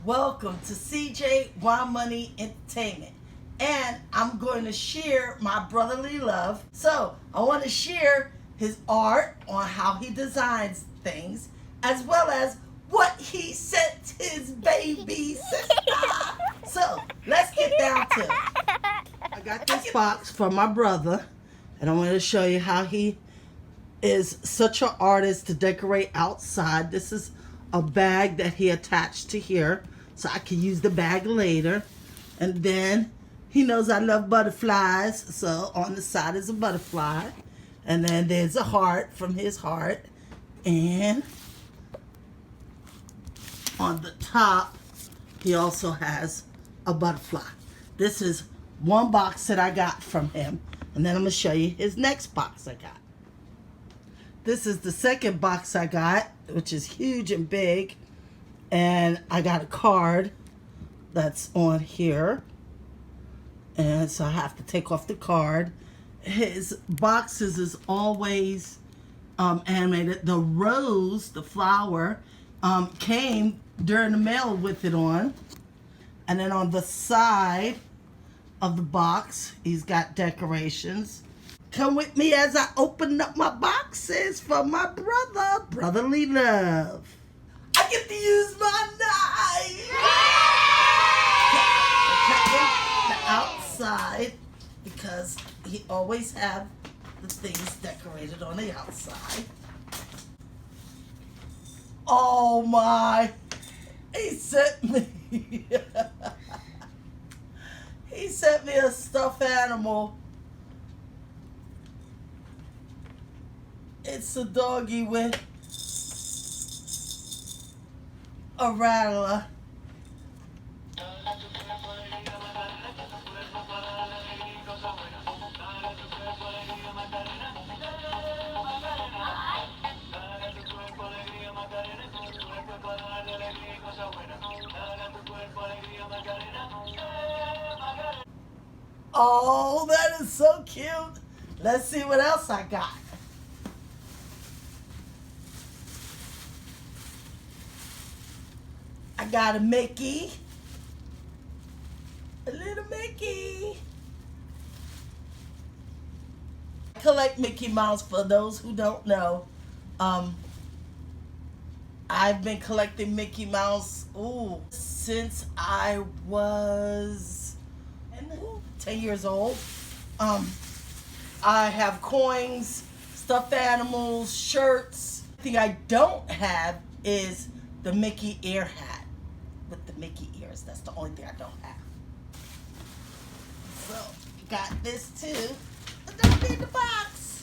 Welcome to CJ Money Entertainment, and I'm going to share my brotherly love. So I want to share his art on how he designs things, as well as what he sent his baby sister. So let's get down to it. I got this box from my brother, and I want to show you how he is such an artist to decorate outside. This is a bag that he attached to here, so I can use the bag later. And then he knows I love butterflies, so on the side is a butterfly. And then there's a heart from his heart. And on the top, he also has a butterfly. This is one box that I got from him. And then I'm going to show you his next box I got. This is the second box I got, which is huge and big. And I got a card that's on here. And so I have to take off the card. His boxes is always animated. The rose, the flower, came during the mail with it on. And then on the side of the box, he's got decorations. Come with me as I open up my boxes for my brotherly love. I get to use my knife. The outside, because he always have the things decorated on the outside. Oh my! He sent me. He sent me a stuffed animal. It's a doggy with a rattler. Oh, that is so cute. Let's see what else I got. I got a Mickey. A little Mickey. I collect Mickey Mouse, for those who don't know. I've been collecting Mickey Mouse since I was 10 years old. I have coins, stuffed animals, shirts. The thing I don't have is the Mickey ear hat with the Mickey ears. That's the only thing I don't have. So, got this too. But don't be in the box.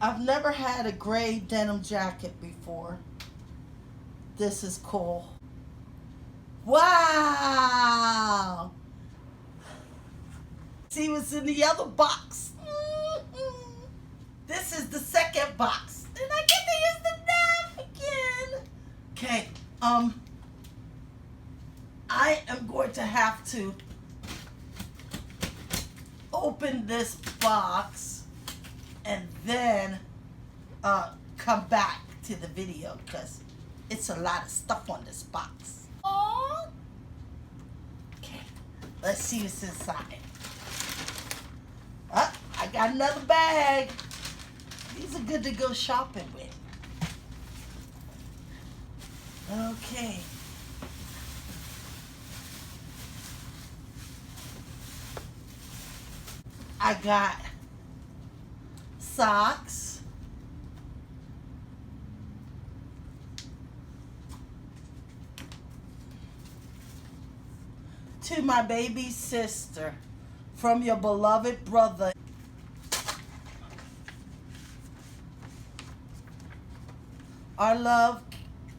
I've never had a gray denim jacket before. This is cool. Wow! See what's in the other box. This is the second box. And I get to use the knife again. Okay, I am going to have to open this box and then come back to the video because it's a lot of stuff on this box. Aww. Okay, let's see what's inside. I got another bag. These are good to go shopping with. Okay. I got socks. To my baby sister, from your beloved brother. Our love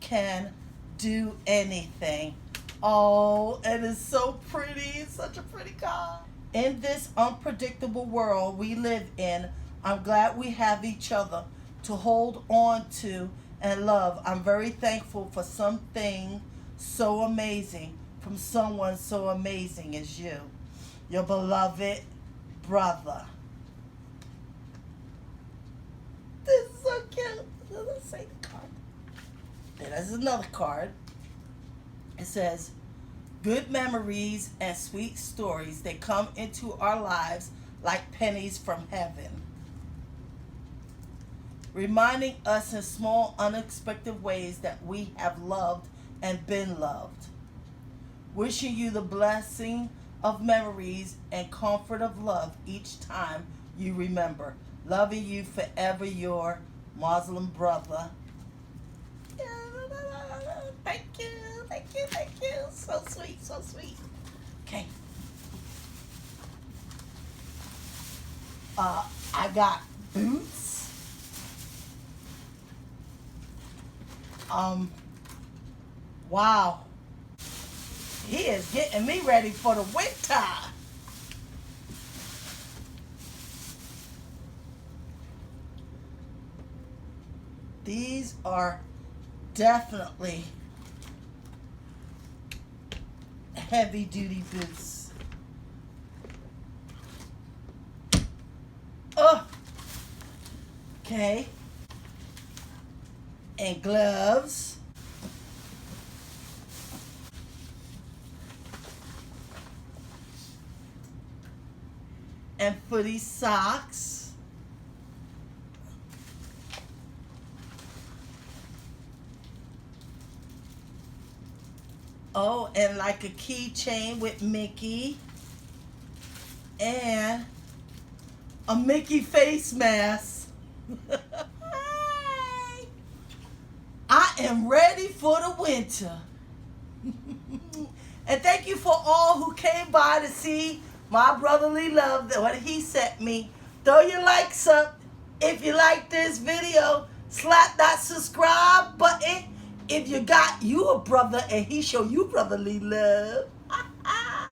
can do anything. Oh, and it's so pretty. It's such a pretty card. In this unpredictable world we live in, I'm glad we have each other to hold on to and love. I'm very thankful for something so amazing from someone so amazing as you, your beloved brother. This is so cute. Let's say the card. There's another card. It says, good memories and sweet stories that come into our lives like pennies from heaven, reminding us in small, unexpected ways that we have loved and been loved. Wishing you the blessing of memories and comfort of love each time you remember. Loving you forever, your Muslim brother. Thank you, thank you, thank you. So sweet, so sweet. Okay. I got boots. Wow. He is getting me ready for the winter. These are definitely heavy duty boots. Oh, okay. And gloves. And footy socks. Oh, and like a keychain with Mickey. And a Mickey face mask. I am ready for the winter. And thank you for all who came by to see my brotherly love, that what he sent me. Throw your likes up if you like this video. Slap that subscribe button if you got you a brother and he show you brotherly love.